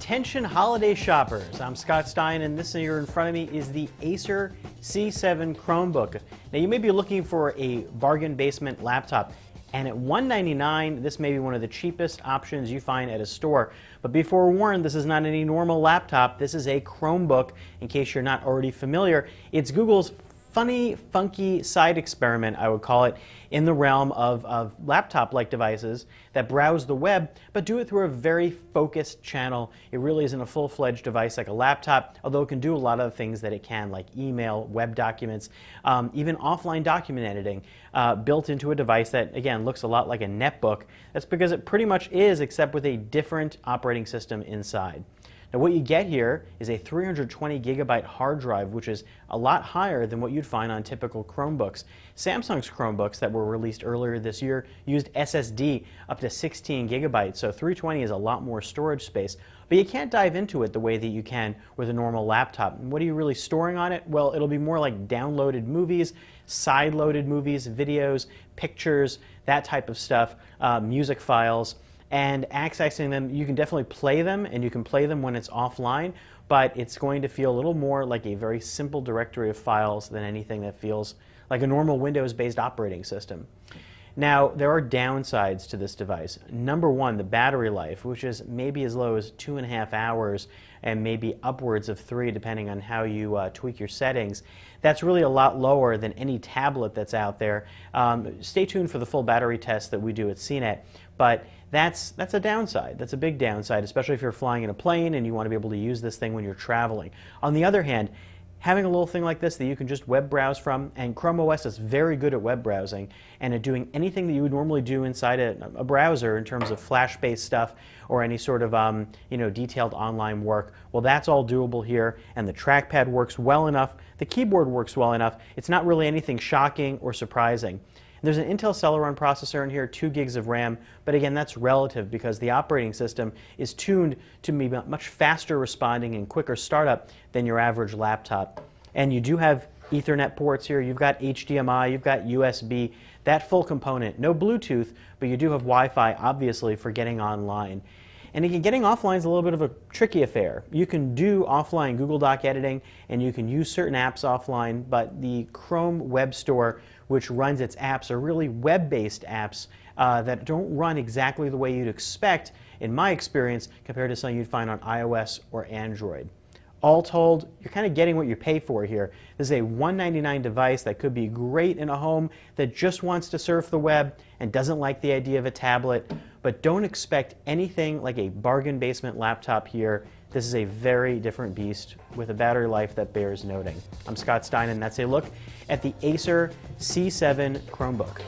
Attention holiday shoppers, I'm Scott Stein and this here in front of me is the Acer C7 Chromebook. Now you may be looking for a bargain basement laptop, and at $199 this may be one of the cheapest options you find at a store. But be forewarned, this is not any normal laptop, this is a Chromebook. In case you're not already familiar, it's Google's funny, funky side experiment, I would call it, in the realm of laptop-like devices that browse the web, but do it through a very focused channel. It really isn't a full-fledged device like a laptop, although it can do a lot of the things that it can, like email, web documents, even offline document editing, built into a device that, again, looks a lot like a netbook. That's because it pretty much is, except with a different operating system inside. Now what you get here is a 320 gigabyte hard drive, which is a lot higher than what you'd find on typical Chromebooks. Samsung's Chromebooks that were released earlier this year used SSD up to 16 gigabytes, so 320 is a lot more storage space. But you can't dive into it the way that you can with a normal laptop. And what are you really storing on it? Well, it'll be more like downloaded movies, side-loaded movies, videos, pictures, that type of stuff, music files. And accessing them, you can definitely play them, and you can play them when it's offline, but it's going to feel a little more like a very simple directory of files than anything that feels like a normal Windows-based operating system. Now, there are downsides to this device. Number one, the battery life, which is maybe as low as 2.5 hours and maybe upwards of 3 depending on how you tweak your settings. That's really a lot lower than any tablet that's out there. Stay tuned for the full battery test that we do at CNET, but that's a downside. That's a big downside, especially if you're flying in a plane and you want to be able to use this thing when you're traveling. On the other hand, having a little thing like this that you can just web browse from, and Chrome OS is very good at web browsing and at doing anything that you would normally do inside a browser in terms of Flash-based stuff or any sort of detailed online work. Well, that's all doable here, and the trackpad works well enough, the keyboard works well enough. It's not really anything shocking or surprising. There's an Intel Celeron processor in here, 2 gigs of RAM, but again, that's relative because the operating system is tuned to be much faster responding and quicker startup than your average laptop. And you do have Ethernet ports here, you've got HDMI, you've got USB, that full component. No Bluetooth, but you do have Wi-Fi, obviously, for getting online. And again, getting offline is a little bit of a tricky affair. You can do offline Google Doc editing and you can use certain apps offline, but the Chrome Web Store, which runs its apps, are really web-based apps that don't run exactly the way you'd expect, in my experience, compared to something you'd find on iOS or Android. All told, you're kind of getting what you pay for here. This is a $199 device that could be great in a home that just wants to surf the web and doesn't like the idea of a tablet, but don't expect anything like a bargain basement laptop here. This is a very different beast with a battery life that bears noting. I'm Scott Stein, and that's a look at the Acer C7 Chromebook.